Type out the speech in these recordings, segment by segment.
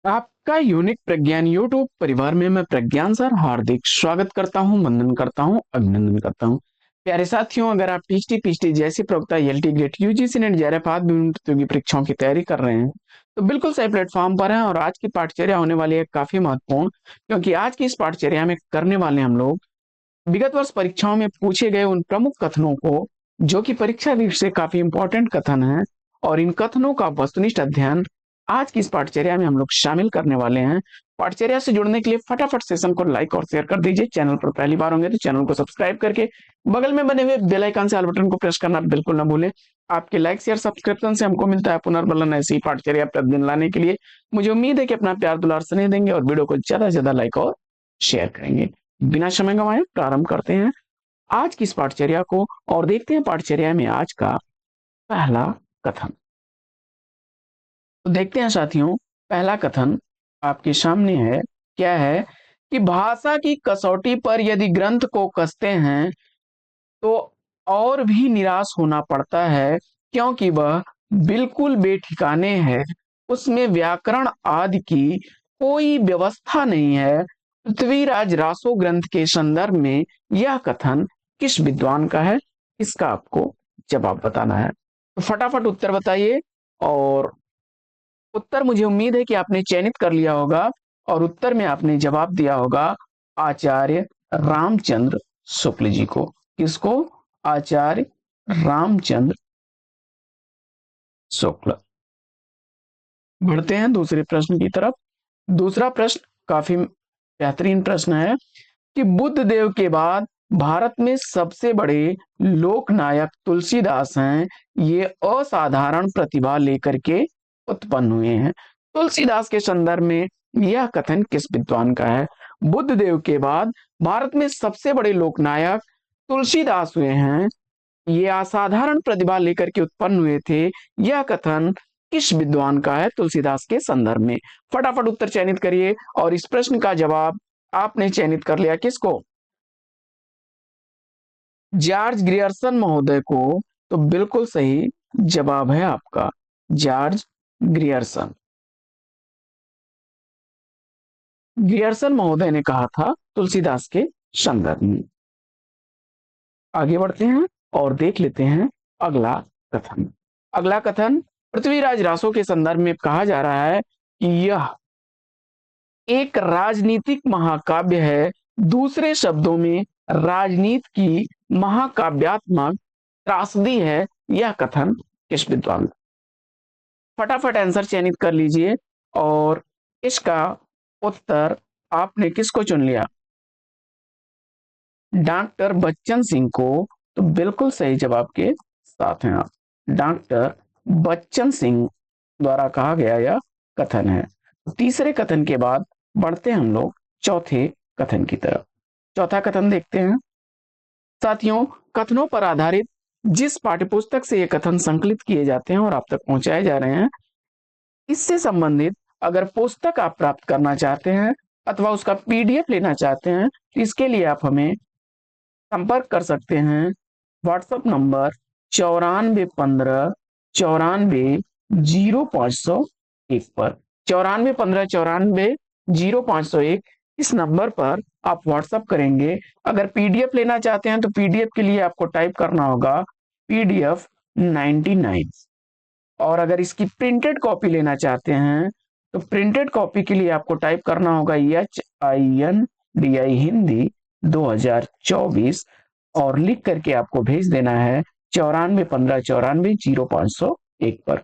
आपका यूनिक प्रज्ञान यूट्यूब परिवार में मैं प्रज्ञान सर हार्दिक स्वागत करता हूं, वंदन करता हूं, अभिनंदन करता हूं। प्यारे साथियों, अगर आप टीटी जैसी प्रवक्ता LT GATE UGC NET JRF आदि विभिन्न प्रतियोगी परीक्षाओं की तैयारी कर रहे हैं तो बिल्कुल सही प्लेटफॉर्म पर हैं। और आज की पाठचर्या होने वाली है काफी महत्वपूर्ण, क्योंकि आज की इस पाठचर्या में करने वाले हम लोग विगत वर्ष परीक्षाओं में पूछे गए उन प्रमुख कथनों को, जो कि परीक्षा दृष्टि से काफी इंपॉर्टेंट कथन है, और इन कथनों का वस्तुनिष्ठ अध्ययन आज की इस पाठचर्या में हम लोग शामिल करने वाले हैं। पाठचर्या से जुड़ने के लिए फटाफट सेशन को लाइक और शेयर कर दीजिए। चैनल पर पहली बार होंगे तो चैनल को सब्सक्राइब करके बगल में बने हुए बेल आइकन से ऑल बटन को प्रेस करना बिल्कुल ना भूलें। आपके लाइक शेयर सब्सक्रिप्शन से हमको मिलता है पुनर्बलन ऐसी पाठचर्या प्रतिदिन लाने के लिए। मुझे उम्मीद है कि अपना प्यार दुलार स्नेह देंगे और वीडियो को ज्यादा से ज्यादा लाइक और शेयर करेंगे। बिना समय गंवाए प्रारंभ करते हैं आज की इस पाठचर्या को और देखते हैं पाठचर्या में आज का पहला कथन। तो देखते हैं साथियों, पहला कथन आपके सामने है। क्या है कि भाषा की कसौटी पर यदि ग्रंथ को कसते हैं तो और भी निराश होना पड़ता है, क्योंकि वह बिल्कुल बेठिकाने है। उसमें व्याकरण आदि की कोई व्यवस्था नहीं है। पृथ्वीराज रासो ग्रंथ के संदर्भ में यह कथन किस विद्वान का है? इसका आपको जवाब बताना है। तो फटाफट उत्तर बताइए। और उत्तर मुझे उम्मीद है कि आपने चयनित कर लिया होगा और उत्तर में आपने जवाब दिया होगा आचार्य रामचंद्र शुक्ल जी को। किसको? आचार्य रामचंद्र शुक्ल। बढ़ते हैं दूसरे प्रश्न की तरफ। दूसरा प्रश्न काफी बेहतरीन प्रश्न है कि बुद्ध देव के बाद भारत में सबसे बड़े लोक नायक तुलसीदास हैं। ये असाधारण प्रतिभा लेकर के उत्पन्न हुए हैं। तुलसीदास के संदर्भ में यह कथन किस विद्वान का है? बुद्ध देव के बाद भारत में सबसे बड़े लोक नायक तुलसीदास हुए हैं। ये असाधारण प्रतिभा लेकर के उत्पन्न हुए थे। यह कथन किस विद्वान का है तुलसीदास के संदर्भ में? फटाफट उत्तर चयनित करिए। और इस प्रश्न का जवाब आपने चयनित कर लिया किसको? जॉर्ज ग्रियर्सन महोदय को। तो बिल्कुल सही जवाब है आपका जॉर्ज ग्रियर्सन। ग्रियर्सन महोदय ने कहा था तुलसीदास के संदर्भ में। आगे बढ़ते हैं और देख लेते हैं अगला कथन। अगला कथन पृथ्वीराज रासो के संदर्भ में कहा जा रहा है कि यह एक राजनीतिक महाकाव्य है। दूसरे शब्दों में राजनीति की महाकाव्यात्मक त्रासदी है। यह कथन किस विद्वान? फटाफट आंसर चयनित कर लीजिए। और इसका उत्तर आपने किसको चुन लिया? डॉक्टर बच्चन सिंह को। तो बिल्कुल सही जवाब के साथ हैं आप। डॉक्टर बच्चन सिंह द्वारा कहा गया यह कथन है। तीसरे कथन के बाद बढ़ते हैं हम लोग चौथे कथन की तरफ। चौथा कथन देखते हैं साथियों। कथनों पर आधारित जिस पाठ्यपुस्तक से ये कथन संकलित किए जाते हैं और आप तक पहुंचाए जा रहे हैं, इससे संबंधित अगर पुस्तक आप प्राप्त करना चाहते हैं अथवा उसका पीडीएफ लेना चाहते हैं तो इसके लिए आप हमें संपर्क कर सकते हैं। व्हाट्सएप नंबर 9415 94 0501 पर। 9415 94 0501 इस नंबर पर आप व्हाट्सएप करेंगे। अगर पीडीएफ लेना चाहते हैं तो पीडीएफ के लिए आपको टाइप करना होगा पीडीएफ 99। और अगर इसकी प्रिंटेड कॉपी लेना चाहते हैं तो प्रिंटेड कॉपी के लिए आपको टाइप करना होगा HINDI हिंदी 2024 और लिख करके आपको भेज देना है 9415 94 0501 पर।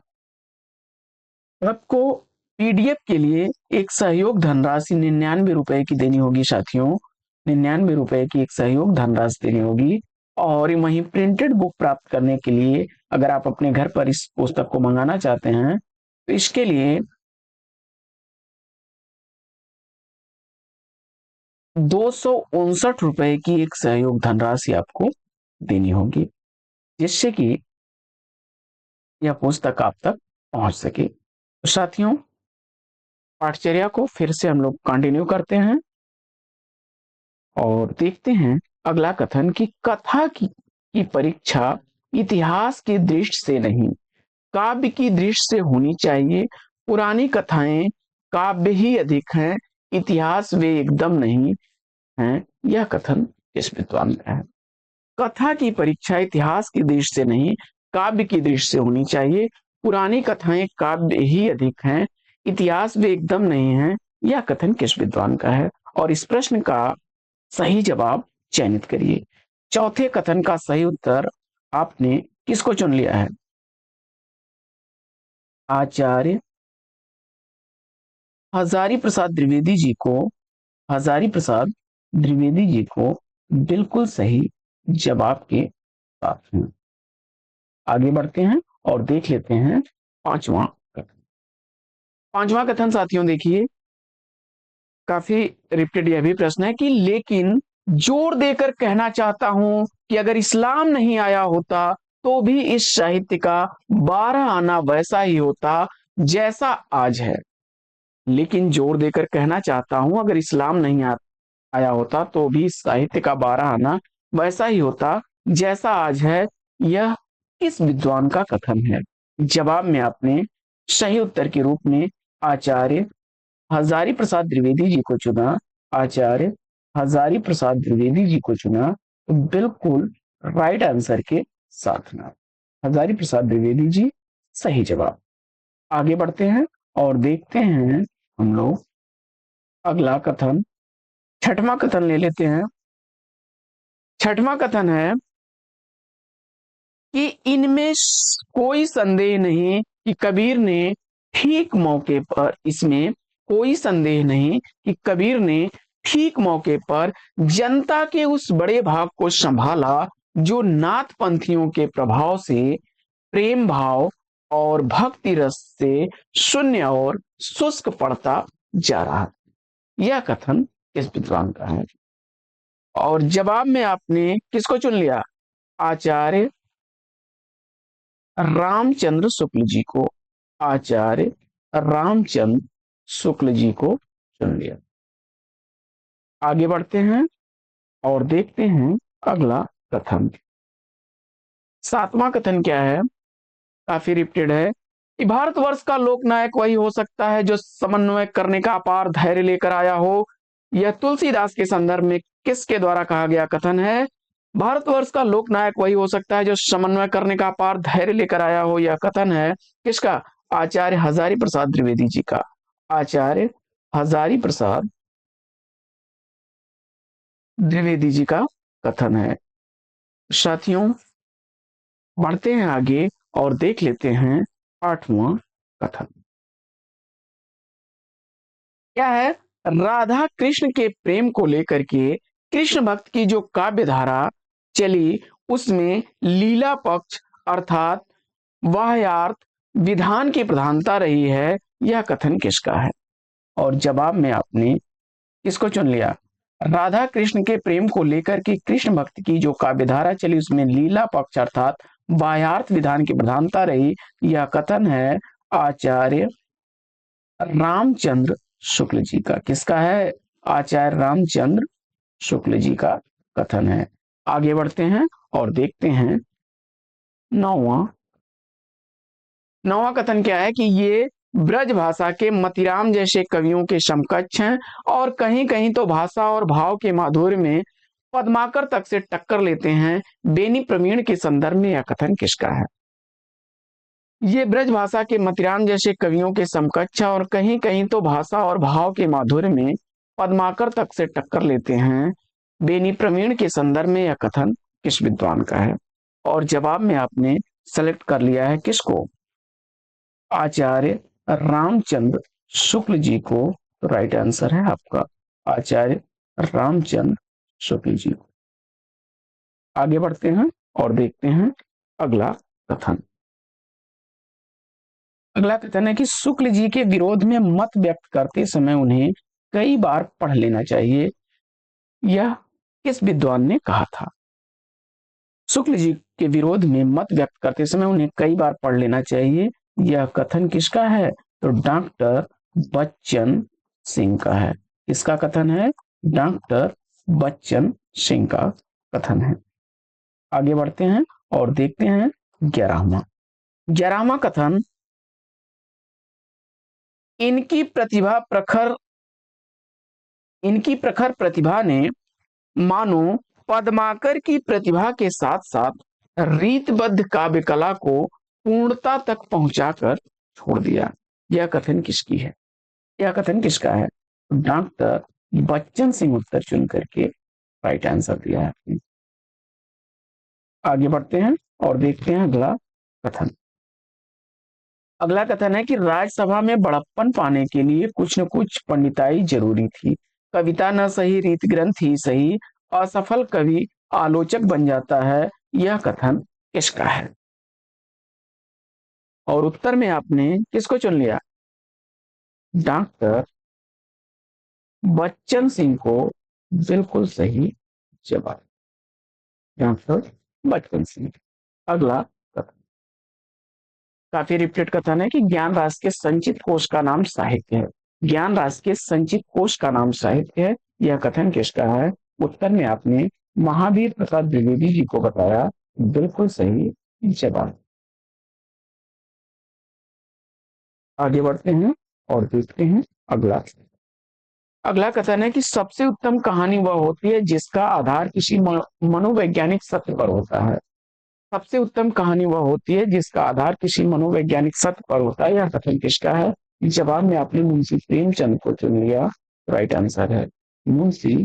आपको पीडीएफ के लिए एक सहयोग धनराशि 99 रुपए की देनी होगी साथियों। 99 रुपए की एक सहयोग धनराशि देनी होगी। और वहीं प्रिंटेड बुक प्राप्त करने के लिए अगर आप अपने घर पर इस पुस्तक को मंगाना चाहते हैं तो इसके लिए 259 रुपए की एक सहयोग धनराशि आपको देनी होगी, जिससे कि यह पुस्तक आप तक पहुंच सके। तो साथियों, पाठचर्या को फिर से हम लोग कंटिन्यू करते हैं और देखते हैं अगला कथन कि कथा की परीक्षा इतिहास की दृष्टि से नहीं, काव्य की दृष्टि से होनी चाहिए। पुरानी कथाएं काव्य ही अधिक हैं, इतिहास वे एकदम नहीं हैं, यह कथन किस विद्वान का है? कथा की परीक्षा इतिहास की दृष्टि से नहीं, काव्य की दृष्टि से होनी चाहिए। पुरानी कथाएं काव्य ही अधिक हैं, इतिहास वे एकदम नहीं हैं, यह कथन किस विद्वान का है? और इस प्रश्न का सही जवाब चयनित करिए। चौथे कथन का सही उत्तर आपने किसको चुन लिया है? आचार्य हजारी प्रसाद द्विवेदी जी को, हजारी प्रसाद द्विवेदी जी को बिल्कुल सही जवाब के साथ हैं। आगे बढ़ते हैं और देख लेते हैं पांचवा कथन। पांचवा कथन साथियों देखिए, काफी रिपीटेड यह भी प्रश्न है कि लेकिन जोर देकर कहना चाहता हूं कि अगर इस्लाम नहीं आया होता तो भी इस साहित्य का 12 आना वैसा ही होता जैसा आज है। लेकिन जोर देकर कहना चाहता हूं अगर इस्लाम नहीं आया होता तो भी इस साहित्य का 12 आना वैसा ही होता जैसा आज है। यह किस विद्वान का कथन है? जवाब में आपने सही उत्तर के रूप में आचार्य हजारी प्रसाद द्विवेदी जी को चुना। आचार्य हजारी प्रसाद द्विवेदी जी को चुना तो बिल्कुल राइट आंसर के साथ ना हजारी प्रसाद द्विवेदी जी सही जवाब। आगे बढ़ते हैं और देखते हैं हम लोग अगला कथन। छठवां कथन ले लेते हैं। छठवां कथन है कि इनमें कोई संदेह नहीं कि कबीर ने ठीक मौके पर, इसमें कोई संदेह नहीं कि कबीर ने ठीक मौके पर जनता के उस बड़े भाग को संभाला जो नाथ पंथियों के प्रभाव से प्रेम भाव और भक्ति रस से शून्य और शुष्क पड़ता जा रहा। यह कथन किस विद्वान का है? और जवाब में आपने किसको चुन लिया? आचार्य रामचंद्र शुक्ल जी को। आचार्य रामचंद्र शुक्ल जी को चुन लिया। आगे बढ़ते हैं और देखते हैं अगला कथन। सातवां कथन क्या है? काफी रिपीटेड है कि भारतवर्ष का लोकनायक वही हो सकता है जो समन्वय करने का अपार धैर्य लेकर आया हो। यह तुलसीदास के संदर्भ में किसके द्वारा कहा गया कथन है? भारतवर्ष का लोकनायक वही हो सकता है जो समन्वय करने का अपार धैर्य लेकर आया हो। यह कथन है किसका? आचार्य हजारी प्रसाद द्विवेदी जी का। आचार्य हजारी प्रसाद द्विवेदी जी का कथन है। साथियों बढ़ते हैं आगे और देख लेते हैं आठवां कथन क्या है? राधा कृष्ण के प्रेम को लेकर के कृष्ण भक्त की जो काव्य धारा चली उसमें लीला पक्ष अर्थात वाह्यार्थ विधान की प्रधानता रही है। यह कथन किसका है? और जवाब में आपने किसको चुन लिया? राधा कृष्ण के प्रेम को लेकर के कृष्ण भक्त की जो काव्यधारा चली उसमें लीला पक्ष अर्थात बाह्यार्थ विधान की प्रधानता रही। यह कथन है आचार्य रामचंद्र शुक्ल जी का। किसका है? आचार्य रामचंद्र शुक्ल जी का कथन है। आगे बढ़ते हैं और देखते हैं नौवां कथन क्या है कि ये ब्रज भाषा के मतिराम जैसे कवियों के समकक्ष हैं और कहीं कहीं तो भाषा और भाव के माधुर्य में पद्माकर तक से टक्कर लेते हैं। बेनी प्रवीण के संदर्भ में यह कथन किसका है? ये ब्रज भाषा के मतिराम जैसे कवियों के समकक्ष और कहीं कहीं तो भाषा और भाव के माधुर्य में पद्माकर तक से टक्कर लेते हैं। बेनी प्रवीण के संदर्भ में यह कथन किस विद्वान का है? और जवाब में आपने सेलेक्ट कर लिया है किसको? आचार्य रामचंद्र शुक्ल जी को। तो राइट आंसर है आपका आचार्य रामचंद्र शुक्ल जी। आगे बढ़ते हैं और देखते हैं अगला कथन। अगला कथन है कि शुक्ल जी के विरोध में मत व्यक्त करते समय उन्हें कई बार पढ़ लेना चाहिए। यह किस विद्वान ने कहा था? शुक्ल जी के विरोध में मत व्यक्त करते समय उन्हें कई बार पढ़ लेना चाहिए। यह कथन किसका है? तो डॉक्टर बच्चन सिंह का है। किसका कथन है? डॉक्टर बच्चन सिंह का कथन है। आगे बढ़ते हैं और देखते हैं 11वां कथन। इनकी प्रतिभा प्रखर इनकी प्रखर प्रतिभा ने मानो पद्माकर की प्रतिभा के साथ साथ रीतबद्ध काव्य कला को पूर्णता तक पहुंचाकर छोड़ दिया। यह कथन किसकी है? यह कथन किसका है? डॉक्टर बच्चन सिंह उत्तर चुन करके राइट आंसर दिया है। आगे बढ़ते हैं और देखते हैं अगला कथन। अगला कथन है कि राज्यसभा में बड़प्पन पाने के लिए कुछ न कुछ पंडिताई जरूरी थी। कविता न सही रीत ग्रंथ ही सही, असफल कवि आलोचक बन जाता है। यह कथन किसका है? और उत्तर में आपने किसको चुन लिया? डॉक्टर बच्चन सिंह को बिल्कुल सही जवाब। डॉक्टर बच्चन सिंह। अगला कथन काफी रिपीटेड कथन है कि ज्ञान राशि के संचित कोश का नाम साहित्य है। ज्ञान राशि के संचित कोश का नाम साहित्य है। यह कथन किसका है? उत्तर में आपने महावीर प्रसाद द्विवेदी जी को बताया। बिल्कुल सही जवाब। आगे बढ़ते हैं और देखते हैं अगला। अगला कथन है कि सबसे उत्तम कहानी वह होती है जिसका आधार किसी मनोवैज्ञानिक सत्य पर होता है। सबसे उत्तम कहानी वह होती है जिसका आधार किसी मनोवैज्ञानिक सत्य पर होता है। यह कथन किसका है? जवाब में आपने मुंशी प्रेमचंद को चुन लिया। राइट आंसर है मुंशी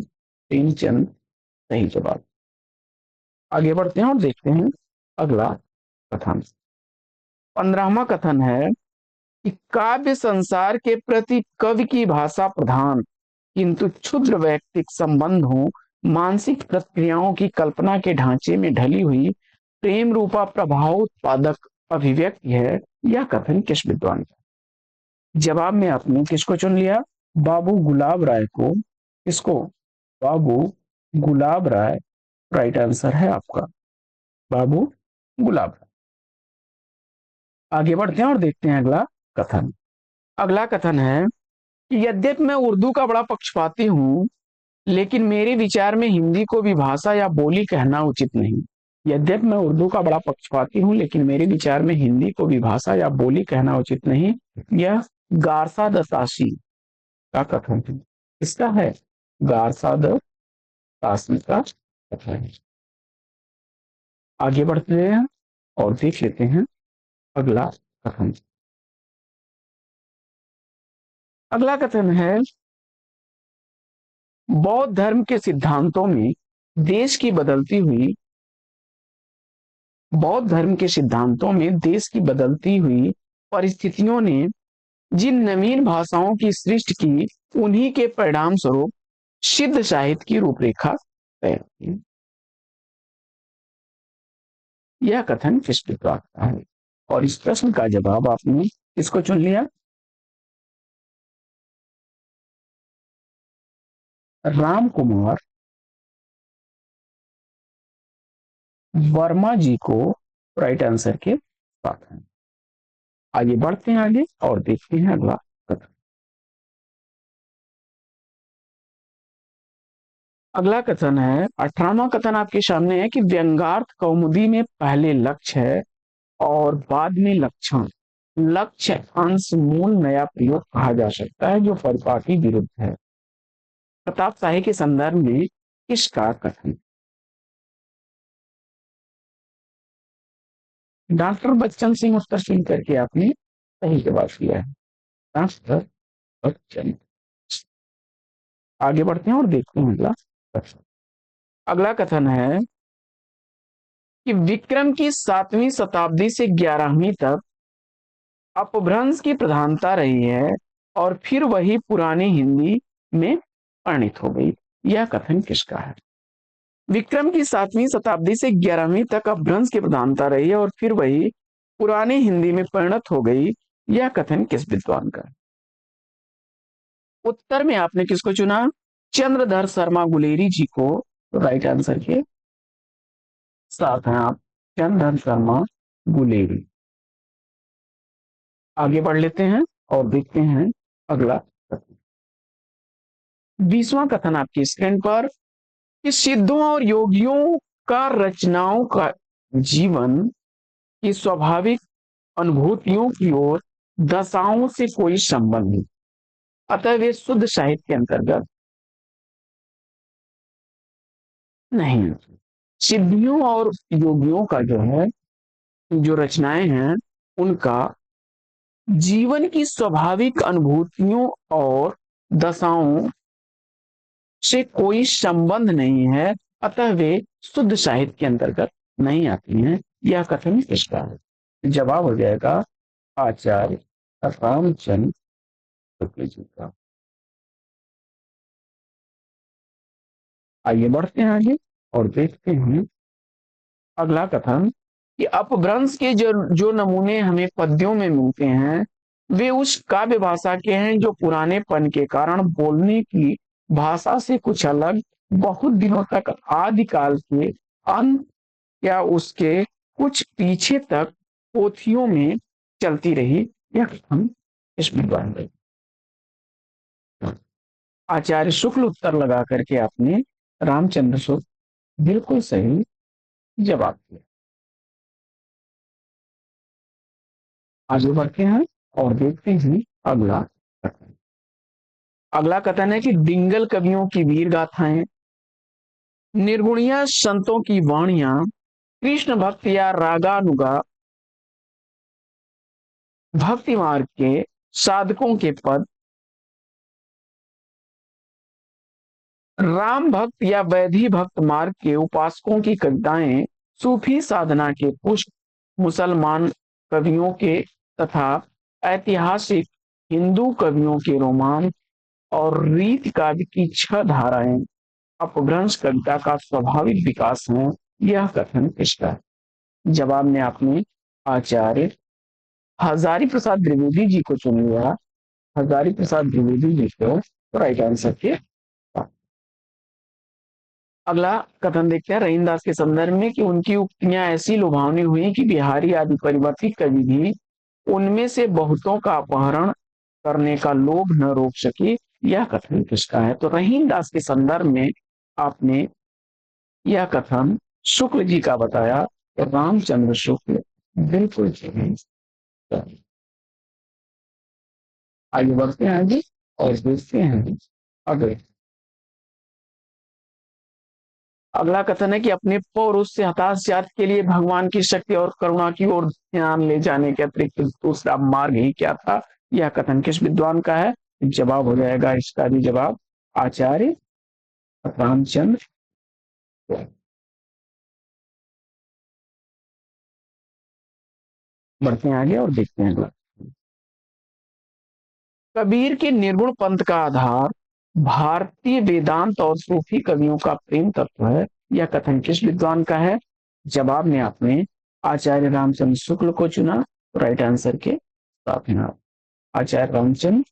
प्रेमचंद सही जवाब। आगे बढ़ते हैं और देखते हैं अगला कथन। 15वां कथन है कि काव्य संसार के प्रति कवि की भाषा प्रधान किंतु क्षुद्र वैयक्तिक संबंधों मानसिक प्रक्रियाओं की कल्पना के ढांचे में ढली हुई प्रेम रूपा प्रभाव उत्पादक अभिव्यक्ति है। यह कथन किस विद्वान का? जवाब में आपने किसको चुन लिया? बाबू गुलाब राय को। किसको? बाबू गुलाब राय। राइट आंसर है आपका बाबू गुलाब राय। आगे बढ़ते हैं और देखते हैं अगला कथन। अगला कथन है कि यद्यपि मैं उर्दू का बड़ा पक्षपाती हूं, लेकिन मेरे विचार में हिंदी को भी भाषा या बोली कहना उचित नहीं। यद्यपि मैं उर्दू का बड़ा पक्षपाती हूं, लेकिन मेरे विचार में हिंदी को भी भाषा या बोली कहना उचित नहीं। यह गारसा द ताशी का कथन है। इसका है गारसा द ताशी का कथन है। आगे बढ़ते हैं और देख लेते हैं अगला कथन। अगला कथन है बौद्ध धर्म के सिद्धांतों में देश की बदलती हुई बौद्ध धर्म के सिद्धांतों में देश की बदलती हुई परिस्थितियों ने जिन नवीन भाषाओं की सृष्टि की, उन्हीं के परिणाम स्वरूप सिद्ध साहित्य की रूपरेखा तैयार की। यह कथन किस विद्वान का है? और इस प्रश्न का जवाब आपने किसको चुन लिया? राम कुमार वर्मा जी को राइट आंसर के साथ है। आगे बढ़ते हैं आगे और देखते हैं अगला कथन। अगला कथन है 18वां कथन आपके सामने है कि व्यंग्यार्थ कौमुदी में पहले लक्ष्य है और बाद में लक्षण। लक्ष्य अंश मूल नया प्रयोग कहा जा सकता है जो परिपाटी विरुद्ध है। प्रताप शाही के संदर्भ में किसका कथन? डॉक्टर बच्चन सिंह उत्तर चुन करके आपने सही जवाब दिया है। डॉक्टर बच्चन। आगे बढ़ते हैं और देखते हैं अगला कथन। अगला कथन है कि विक्रम की 7वीं शताब्दी से 11वीं तक अपभ्रंश की प्रधानता रही है और फिर वही पुरानी हिंदी में परिणित हो गई। यह कथन किसका है? विक्रम की 7वीं शताब्दी से 11वीं तक अपभ्रंश की प्रधानता रही है और फिर वही पुरानी हिंदी में परिणत हो गई। यह कथन किस विद्वान का है? उत्तर में आपने किसको चुना? चंद्रधर शर्मा गुलेरी जी को। राइट आंसर के साथ हैं आप चंद्रधर शर्मा गुलेरी। आगे बढ़ लेते हैं और देखते हैं अगला कथन। 20वां कथन आपकी स्क्रीन पर कि सिद्धों और योगियों का रचनाओं का जीवन की स्वाभाविक अनुभूतियों की ओर दशाओं से कोई संबंध नहीं, अतः वे शुद्ध साहित्य के अंतर्गत नहीं। सिद्धियों और योगियों का जो है, जो रचनाएं हैं, उनका जीवन की स्वाभाविक अनुभूतियों और दशाओं से कोई संबंध नहीं है, अतः वे शुद्ध साहित्य के अंतर्गत नहीं आती हैं। यह कथन किसका है? जवाब हो जाएगा आचार्य रामचंद्र शुक्ल जी का। आइए बढ़ते हैं आगे और देखते हैं अगला कथन कि अपभ्रंश के जो जो नमूने हमें पद्यों में मिलते हैं, वे उस काव्य भाषा के हैं जो पुरानेपन के कारण बोलने की भाषा से कुछ अलग, बहुत दिनों तक आदिकाल के अंत या उसके कुछ पीछे तक पोथियों में चलती रही। यह कथन इस विद्वान ने आचार्य शुक्ल उत्तर लगा करके आपने रामचंद्र शुक्ल बिल्कुल सही जवाब दिया। आगे बढ़ते हैं और देखते हैं अगला कथन। अगला कथन है कि डिंगल कवियों की वीर गाथाएं, निर्गुणिया संतों की वाणियां, कृष्ण भक्त या रागानुगा भक्ति मार्ग के साधकों के पद, राम भक्त या वैधि भक्त मार्ग के उपासकों की कविताएं, सूफी साधना के पुष्प, मुसलमान कवियों के तथा ऐतिहासिक हिंदू कवियों के रोमान और रीत काव्य की छह धाराएं अपभ्रंश कविता का स्वाभाविक विकास है। यह कथन किसका है? जवाब में आपने आचार्य हजारी प्रसाद द्विवेदी जी को चुन लिया। हजारी प्रसाद द्विवेदी जी को राइट आंसर के। अगला कथन देखते हैं रहीमदास के संदर्भ में कि उनकी उक्तियां ऐसी लुभावनी हुई कि बिहारी आदि परिवर्तित कवि भी उनमें से बहुतों का अपहरण करने का लोभ न रोक सके। यह कथन किसका है? तो रहीमदास के संदर्भ में आपने यह कथन शुक्ल जी का बताया, तो रामचंद्र शुक्ल बिल्कुल सही। आगे बढ़ते हैं आगे और देखते हैं अगले। अगला कथन है कि अपने पौरुष से हताश जाति के लिए भगवान की शक्ति और करुणा की ओर ध्यान ले जाने के अतिरिक्त दूसरा मार्ग ही क्या था? यह कथन किस विद्वान का है? जवाब हो जाएगा इसका भी जवाब आचार्य रामचंद्र। बढ़ते हैं आगे और देखते हैं अगला। कबीर के निर्गुण पंथ का आधार भारतीय वेदांत और सूफी कवियों का प्रेम तत्व है। यह कथन किस विद्वान का है? जवाब में आपने आचार्य रामचंद्र शुक्ल को चुना, तो राइट आंसर के साथ हैं आप आचार्य रामचंद्र।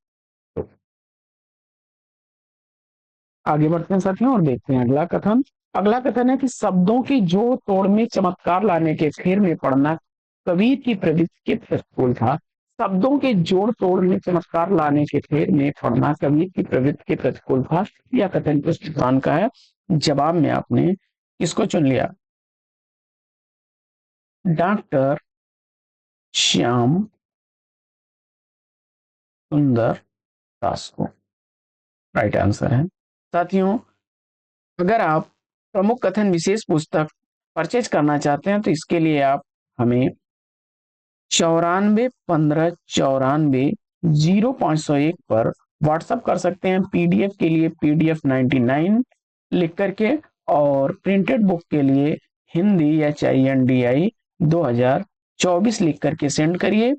आगे बढ़ते हैं साथियों और देखते हैं अगला कथन। अगला कथन है कि शब्दों की जोड़ तोड़ में चमत्कार लाने के फेर में पड़ना कबीर की प्रवृत्ति के प्रतिकूल था। शब्दों के जोड़ तोड़ में चमत्कार लाने के फेर में पड़ना कबीर की प्रवृत्ति के प्रतिकूल था। यह कथन किस विद्वान का है? जवाब में आपने किसको चुन लिया? डॉक्टर श्याम सुंदर दास को राइट आंसर है। साथियों, अगर आप प्रमुख कथन विशेष पुस्तक परचेज करना चाहते हैं तो इसके लिए आप हमें 9415940501 पर व्हाट्सएप कर सकते हैं। पीडीएफ के लिए PDF 99 लिख करके और प्रिंटेड बुक के लिए हिंदी HINDI 2024 लिख करके सेंड करिए।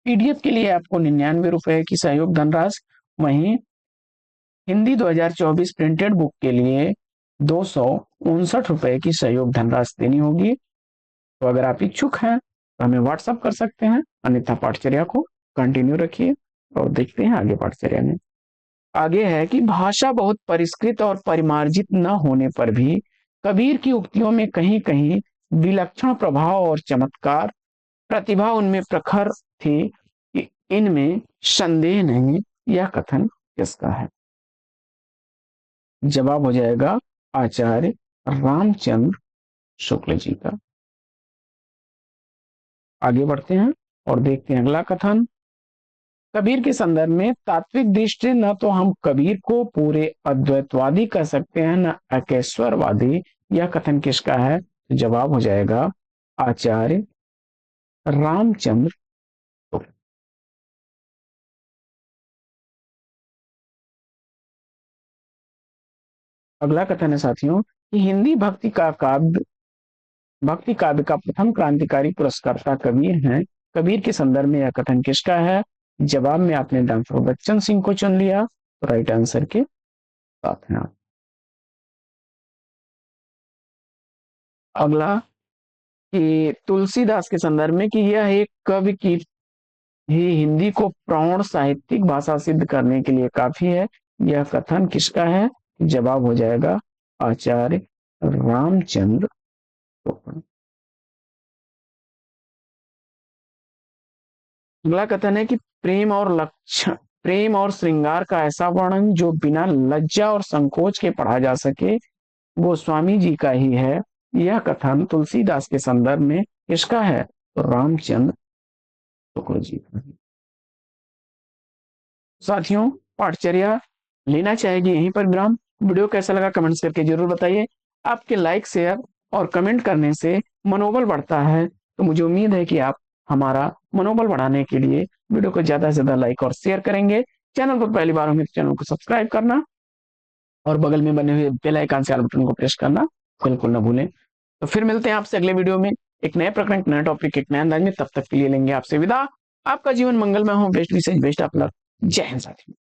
पीडीएफ के लिए आपको 99 रुपए की सहयोग धनराशि, वहीं हिंदी 2024 प्रिंटेड बुक के लिए 259 रुपए की सहयोग धनराशि देनी होगी। तो अगर आप इच्छुक हैं तो हमें व्हाट्सएप कर सकते हैं, अन्यथा पाठचर्या को कंटिन्यू रखिए और देखते हैं आगे पाठचर्या में। आगे है कि भाषा बहुत परिष्कृत और परिमार्जित न होने पर भी कबीर की उक्तियों में कहीं कहीं विलक्षण प्रभाव और चमत्कार प्रतिभा उनमें प्रखर थी कि इनमें संदेह नहीं। यह कथन किसका है? जवाब हो जाएगा आचार्य रामचंद्र शुक्ल जी का। आगे बढ़ते हैं और देखते हैं अगला कथन। कबीर के संदर्भ में तात्विक दृष्टि न तो हम कबीर को पूरे अद्वैतवादी कह सकते हैं न एकेश्वरवादी। यह कथन किसका है? तो जवाब हो जाएगा आचार्य रामचंद्र। अगला कथन है साथियों कि हिंदी भक्ति काव्य का प्रथम क्रांतिकारी पुरस्कर्ता कबीर हैं। कबीर के संदर्भ में यह कथन किसका है? जवाब में आपने डॉक्टर बच्चन सिंह को चुन लिया, तो राइट आंसर के साथ हैं आप। अगला कि तुलसीदास के संदर्भ में कि यह एक कवि की ही हिंदी को प्रौढ़ साहित्यिक भाषा सिद्ध करने के लिए काफी है। यह कथन किसका है? जवाब हो जाएगा आचार्य रामचंद्र पोपट। अगला कथन है कि प्रेम और श्रृंगार का ऐसा वर्णन जो बिना लज्जा और संकोच के पढ़ा जा सके वो स्वामी जी का ही है। यह कथन तुलसीदास के संदर्भ में किसका है? तो रामचंद्र शुक्ल जी का। साथियों पाठचर्या लेना चाहेगी यहीं पर विराम। वीडियो कैसा लगा कमेंट्स करके जरूर बताइए। आपके लाइक शेयर और कमेंट करने से मनोबल बढ़ता है, तो मुझे उम्मीद है कि आप हमारा मनोबल बढ़ाने के लिए वीडियो को ज्यादा से ज्यादा लाइक और शेयर करेंगे। चैनल पर पहली बार होंगे तो चैनल को सब्सक्राइब करना और बगल में बने हुए बेल आइकन से ऑल बटन को प्रेस करना बिल्कुल ना भूलें। तो फिर मिलते हैं आपसे अगले वीडियो में एक नए प्रकरण, एक नए टॉपिक, एक नए अंदाज में। तब तक के लिए लेंगे आपसे विदा। आपका जीवन मंगलमय हो। बेस्ट विशेष बेस्ट ऑफ लक। जय हिंद साथियों।